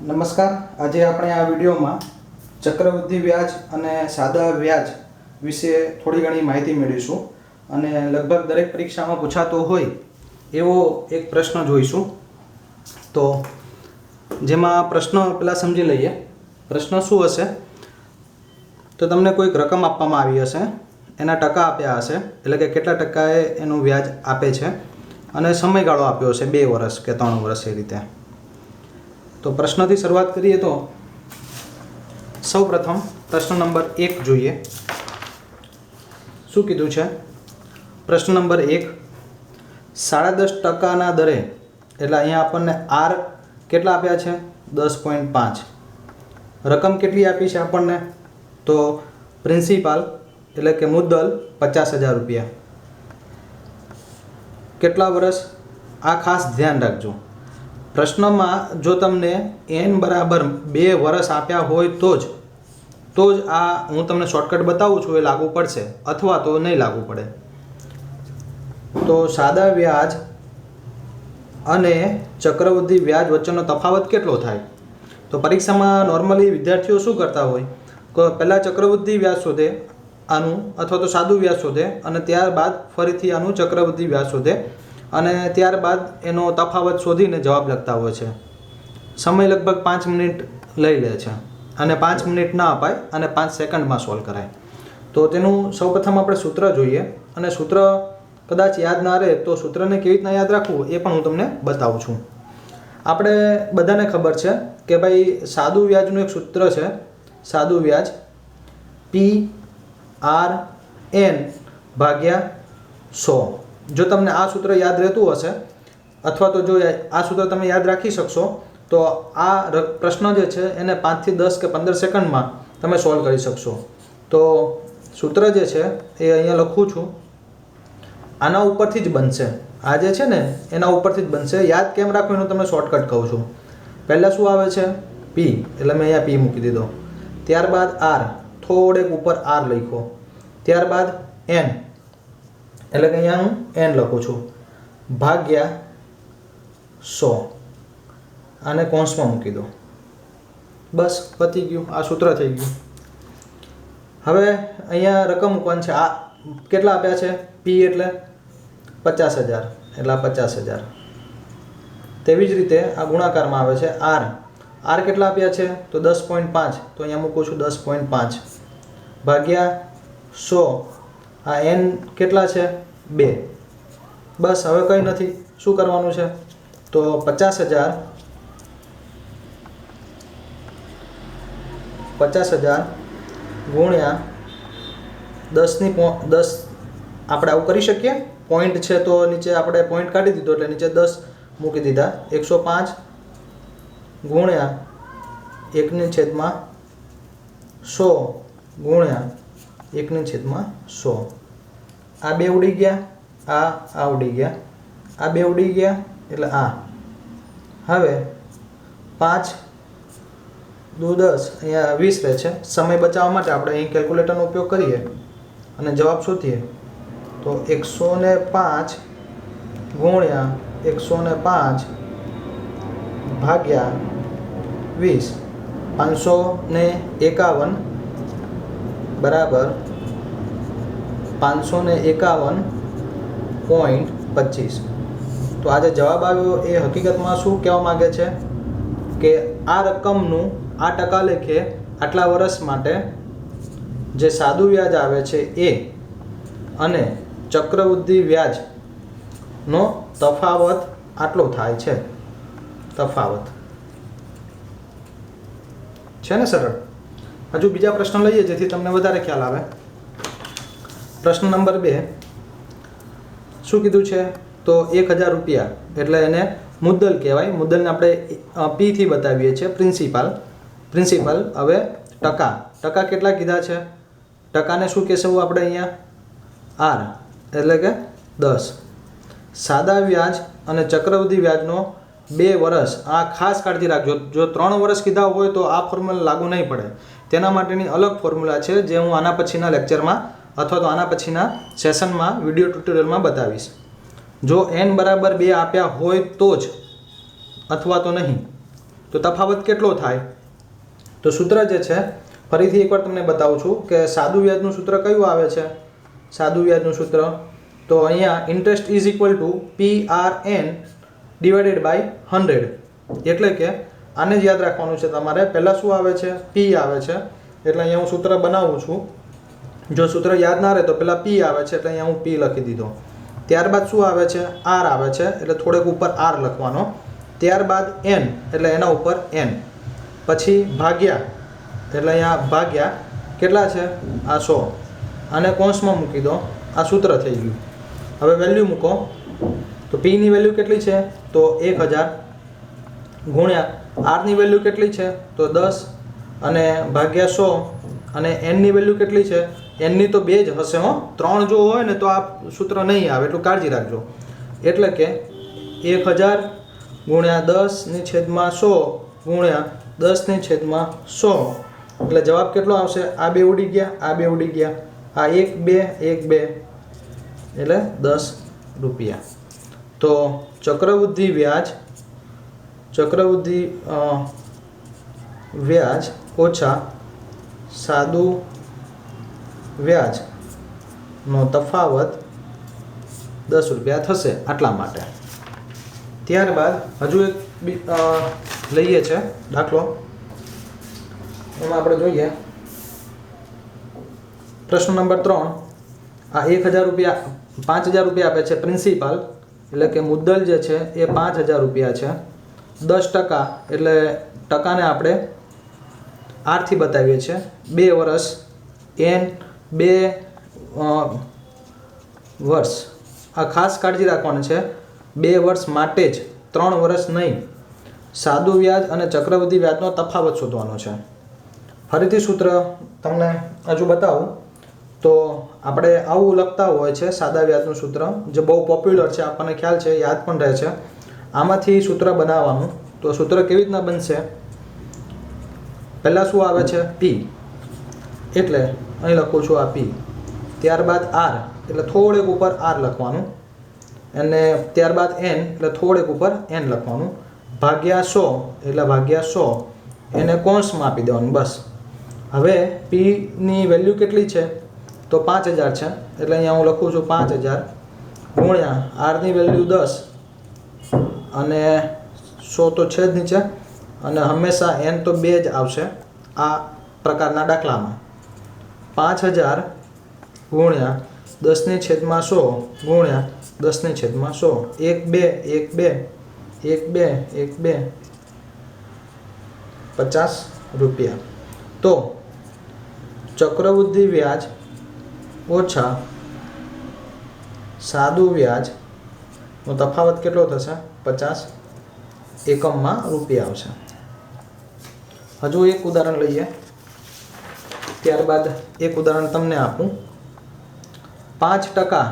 નમસ્કાર. આજે આપણે આ વિડીયોમાં ચક્રવૃદ્ધિ વ્યાજ અને સાદા વ્યાજ વિશે થોડી ઘણી માહિતી મેળવીશું અને લગભગ દરેક પરીક્ષામાં પૂછાતો હોય એવો એક પ્રશ્ન જોઈશું. તો જેમાં પ્રશ્ન પહેલાં સમજી લઈએ. પ્રશ્ન શું હશે? તો તમને કોઈક રકમ આપવામાં આવી હશે, એના ટકા આપ્યા હશે, એટલે કે કેટલા ટકાએ એનું વ્યાજ આપે છે અને સમયગાળો આપ્યો હશે 2 વર્ષ કે 3 વર્ષ એ રીતે. તો પ્રશ્નથી શરૂઆત કરીએ તો સૌપ્રથમ પ્રશ્ન નંબર 1 જોઈએ. શું કીધું છે? પ્રશ્ન નંબર 1, 10.5% દરે, એટલે અહીંયા આપણને આર કેટલા આપ્યા છે? 10.5. રકમ કેટલી આપી છે આપણને? તો પ્રિન્સિપાલ એટલે કે મુદ્દલ 50,000 રૂપિયા. કેટલા વર્ષ? આ ખાસ ધ્યાન રાખજો. પ્રશ્નમાં જો તમને n બરાબર 2 વર્ષ આપ્યા હોય તો જ આ હું તમને શોર્ટકટ બતાવું છું એ લાગુ પડશે, અથવા તો નહીં લાગુ પડે. તો સાદા વ્યાજ અને ચક્રવૃદ્ધિ વ્યાજ વચ્ચેનો તફાવત કેટલો થાય? તો પરીક્ષામાં નોર્મલી વિદ્યાર્થીઓ શું કરતા હોય કે પહેલાં ચક્રવૃદ્ધિ વ્યાજ શોધે આનું, અથવા તો સાદું વ્યાજ શોધે, અને ત્યારબાદ ફરીથી આનું ચક્રવૃદ્ધિ વ્યાજ શોધે અને ત્યારબાદ એનો તફાવત શોધીને જવાબ લખતા હોય છે. સમય લગભગ 5 મિનિટ લઈ લે છે અને 5 મિનિટ ના અપાય અને 5 સેકન્ડમાં સોલ્વ કરાય. તો તેનું સૌપ્રથમ આપણે સૂત્ર જોઈએ, અને સૂત્ર કદાચ યાદ ના રહે તો સૂત્રને કેવી રીતના યાદ રાખવું એ પણ હું તમને બતાવું છું. આપણે બધાને ખબર છે કે ભાઈ સાદું વ્યાજનું એક સૂત્ર છે. સાદું વ્યાજ PRN ભાગ્યા 100. જો તમને આ સૂત્ર યાદ રહેતું હશે, અથવા તો જો આ સૂત્ર તમે યાદ રાખી શકશો, તો આ પ્રશ્ન જે છે એને 5 થી 10 કે 15 સેકન્ડમાં તમે સોલ્વ કરી શકશો. તો સૂત્ર જે છે એ અહીંયા લખું છું. આના ઉપરથી જ બનશે. આ જે છે ને એના ઉપરથી જ બનશે. યાદ કેમ રાખવું એનું તમને શોર્ટકટ કહું છું. પહેલાં શું આવે છે? P, એટલે મેં અહીંયા P મૂકી દીધો. ત્યારબાદ R, થોડેક ઉપર R લખ્યો. ત્યારબાદ N, એટલે કે અહીંયા હું n લખું છું, ભાગ્યા 100. આને કૌંસમાં મૂકી દો. બસ પતી ગયું. આ સૂત્ર થઈ ગયું. હવે અહીંયા રકમ મૂકવાની છે. આ કેટલા આપ્યા છે? P એટલે 50,000, એટલે 50,000. તેવી જ રીતે આ ગુણાકારમાં આવે છે. R કેટલા આપ્યા છે? તો 10.5, તો અહીંયા મૂકું છું 10.5 ભાગ્યા 100. આ n કેટલા છે? 2. બસ હવે કંઈ નથી. શું કરવાનું છે? તો 50,000 ગુણ્યા 10 આપણે આવું કરી શકીએ. પોઈન્ટ છે તો નીચે આપણે પોઈન્ટ કાઢી દીધો એટલે નીચે 10 મૂકી દીધા. 105 ગુણ્યા 1/100 ગુણ્યા 1/100. આ 2 ઉડી ગયા, આ ઉડી ગયા, આ 2 ઉડી ગયા, એટલે આ. હવે 5 દુ 10, અહીંયા 20 રહે છે. સમય બચાવવા માટે આપણે અહીં કેલ્ક્યુલેટરનો ઉપયોગ કરીએ અને જવાબ શોધીએ. તો 105 ગુણ્યા 105 ભાગ્યા 20, 551 બરાબર 551.25. તો આ જે જવાબ આવ્યો એ હકીકતમાં શું કહેવા માગે છે કે આ રકમનું આ ટકા લેખે આટલા વર્ષ માટે જે સાદું વ્યાજ આવે છે એ અને ચક્રવૃદ્ધિ વ્યાજનો તફાવત આટલો થાય છે. તફાવત છે ને સરળ? હજુ બીજા પ્રશ્ન લઈએ જેથી તમને વધારે ખ્યાલ આવે. પ્રશ્ન નંબર 2, શું કીધું છે? તો 1,000 રૂપિયા, એટલે એને મુદ્દલ કહેવાય. મુદ્દલને આપણે P થી બતાવીએ છીએ. પ્રિન્સિપલ. હવે ટકા કેટલા કીધા છે? ટકાને શું કહેશું આપણે અહીંયા? R, એટલે કે 10. સાદા વ્યાજ અને ચક્રવૃદ્ધિ વ્યાજનો 2 વર્ષ. આ ખાસ કાળજી રાખજો. જો 3 વર્ષ કીધા હોય તો આ ફોર્મ્યુલા લાગુ નહીં પડે. તેના માટેની અલગ ફોર્મ્યુલા છે જે હું આના પછીના લેક્ચરમાં અથવા તો આના પછીના સેશનમાં વિડીયો ટ્યુટોરિયલમાં બતાવીશ. જો n બરાબર 2 આપ્યા હોય તો જ, અથવા તો નહીં. તો તફાવત કેટલો થાય? તો સૂત્ર જે છે ફરીથી એકવાર તમને બતાવું છું કે સાદું વ્યાજનું સૂત્ર કયું આવે છે. સાદું વ્યાજનું સૂત્ર તો અહીંયા interest is equal to PRN divided by 100. એટલે કે આને જ યાદ રાખવાનું છે તમારે. પહેલાં શું આવે છે? P આવે છે. એટલે અહીંયા હું સૂત્ર બનાવું છું. જો સૂત્ર યાદ ના રહે તો પહેલાં P આવે છે એટલે અહીંયા હું P લખી દીધો. ત્યારબાદ શું આવે છે? R આવે છે એટલે થોડેક ઉપર R લખવાનો. ત્યારબાદ N એટલે એના ઉપર N. પછી ભાગ્યા એટલે અહીંયા ભાગ્યા કેટલા છે? આ 100. આને કૌંસમાં મૂકી દો. આ સૂત્ર થઈ ગયું. હવે વેલ્યુ મૂકો તો Pની વેલ્યુ કેટલી છે? તો 1000 ગુણ્યા Rની વેલ્યુ કેટલી છે? તો 10 અને ભાગ્યા 100 અને Nની વેલ્યુ કેટલી છે? Nની તો 2 જ હશે હો. 3 જો હોય ને તો આ સૂત્ર નહીં આવે એટલું કાળજી રાખજો. એટલે કે 1000 ગુણ્યા 10/100 ગુણ્યા 10/100 એટલે જવાબ કેટલો આવશે? આ 2 ઉડી ગયા, આ 2 ઉડી ગયા, આ 1 2 1 2 એટલે 10 રૂપિયા. તો ચક્રવૃદ્ધિ વ્યાજ ઓછા સાદું વ્યાજનો તફાવત 10 રૂપિયા થશે આટલા માટે. ત્યારબાદ હજુ એક લઈએ છે દાખલો. એમાં આપણે જોઈએ પ્રશ્ન નંબર 3. આ 1000 રૂપિયા 5000 રૂપિયા આપે છે પ્રિન્સિપાલ, એટલે કે મુદ્દલ જે છે એ 5000 રૂપિયા છે. 10% એટલે ટકાને આપણે R થી બતાવીએ છીએ. 2 વર્ષ N 2 વર્ષ. આ ખાસ કાળજી રાખવાની છે, 2 વર્ષ માટે જ, 3 વર્ષ નહીં. સાદું વ્યાજ અને ચક્રવૃદ્ધિ વ્યાજનો તફાવત શોધવાનો છે. ફરીથી સૂત્ર તમને હજુ બતાવું તો આપણે આવું લખતા હોય છે સાદા વ્યાજનું સૂત્ર, જે બહુ પોપ્યુલર છે, આપણને ખ્યાલ છે, યાદ પણ રહે છે. આમાંથી સૂત્ર બનાવવાનું. તો સૂત્ર કેવી રીતના બનશે? પહેલાં શું આવે છે? P. એટલે અહીં લખું છું આ P. ત્યારબાદ R એટલે થોડેક ઉપર R લખવાનું અને ત્યારબાદ N એટલે થોડેક ઉપર N લખવાનું. ભાગ્યા 100 એટલે ભાગ્યા 100 એને કૌંસમાં આપી દેવાનું બસ. હવે Pની વેલ્યુ કેટલી છે? તો 5000 છે એટલે અહીંયા હું લખું છું 5000 ગુણ્યા Rની વેલ્યુ 10 અને 100 તો છે જ નીચે અને હંમેશા N તો 2 જ આવશે આ પ્રકારના દાખલામાં. 5000 ગુણ્યા 10/100 ગુણ્યા 10/100 1 2 1 2 1 2 1 2 50 રૂપિયા. તો ચક્રવૃદ્ધિ વ્યાજ ઓછા સાદું વ્યાજનો તફાવત કેટલો થશે? 50 એકમમાં રૂપિયા આવશે. હજુ એક ઉદાહરણ લઈએ, ત્યારબાદ એક ઉદાહરણ તમને આપું. 5%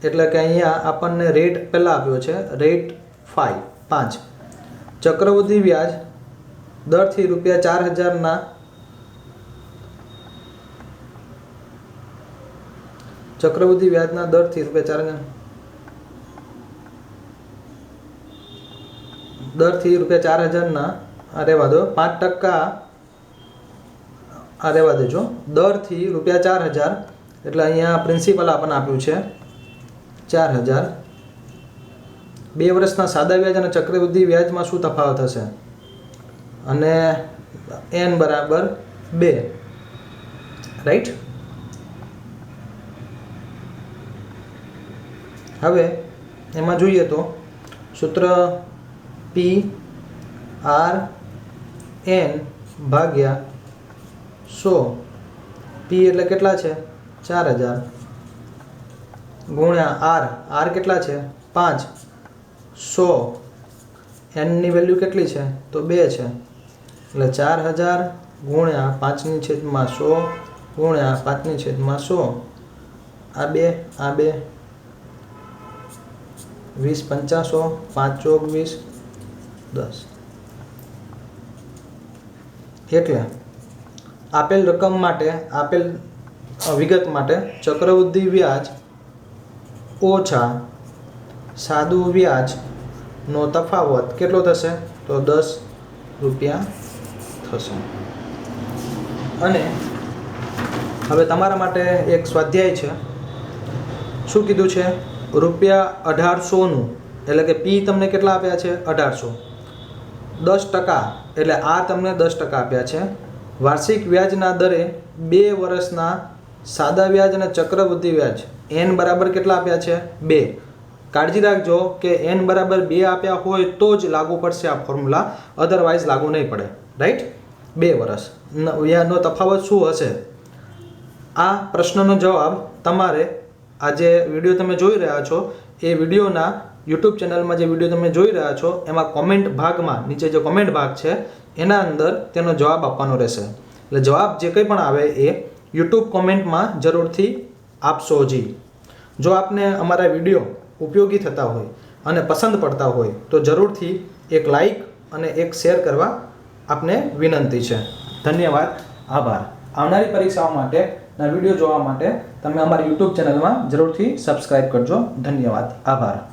એટલે કે અહીંયા આપણને રેટ પહેલાં આપ્યો છે, રેટ 5. ચક્રવૃદ્ધિ વ્યાજ દરથી ₹4000 ચક્રવૃદ્ધિ વ્યાજના દરથી ₹4000 દરથી ₹4000 આ રહેવા દો. 5% આ રહેવા દેજો. દરથી ₹4000 એટલે અહીંયા પ્રિન્સિપલ આપણને આપ્યું છે 4000. 2 વર્ષના સાદા વ્યાજ અને ચક્રવૃદ્ધિ વ્યાજમાં શું તફાવત હશે? અને n બરાબર 2, રાઈટ. હવે એમાં જોઈએ તો સૂત્ર P R N ભાગ્યા 100. P એટલે કેટલા છે? 4000 ગુણ્યા R કેટલા છે? 5. 100 N ની વેલ્યુ કેટલી છે? તો 2 છે એટલે 4000 ગુણ્યા 5/100 ગુણ્યા 5/100 આ 2 આ 2 20 5 5 20 10. એટલે આપેલ રકમ માટે, આપેલ વિગત માટે ચક્રવૃદ્ધિ વ્યાજ ઓછા સાદું વ્યાજનો તફાવત કેટલો થશે? તો 10 રૂપિયા થશે. અને હવે તમારા માટે એક સ્વાધ્યાય છે. શું કીધું છે? રૂપિયા 1800નું એટલે કે પી તમને કેટલા આપ્યા છે? 1800. 10% એટલે આ તમને 10% આપ્યા છે. વાર્ષિક વ્યાજના દરે 2 વર્ષના સાદા વ્યાજ અને ચક્રવૃદ્ધિ વ્યાજ n બરાબર કેટલા આપ્યા છે? 2. કાળજી રાખજો કે n બરાબર 2 આપ્યા હોય તો જ લાગુ પડશે આ ફોર્મ્યુલા, અધરવાઇઝ લાગુ નહીં પડે. રાઈટ? 2 વર્ષ નો તફાવત શું હશે? આ પ્રશ્નનો જવાબ તમારે આ જે વિડીયો તમે જોઈ રહ્યા છો એ વિડીયોના યુટ્યુબ ચેનલમાં જે વિડીયો તમે જોઈ રહ્યા છો એમાં કોમેન્ટ ભાગમાં, નીચે જે કોમેન્ટ ભાગ છે એના અંદર તેનો જવાબ આપવાનો રહેશે. એટલે જવાબ જે કંઈ પણ આવે એ યુટ્યુબ કોમેન્ટમાં જરૂરથી આપશો જી. જો આપને અમારા વિડીયો ઉપયોગી થતા હોય અને પસંદ પડતા હોય તો જરૂરથી એક લાઈક અને એક શેર કરવા આપને વિનંતી છે. ધન્યવાદ, આભાર. આવનારી પરીક્ષાઓ માટેના વિડીયો જોવા માટે તમે અમારી યુટ્યુબ ચેનલમાં જરૂરથી સબસ્ક્રાઈબ કરજો. ધન્યવાદ, આભાર.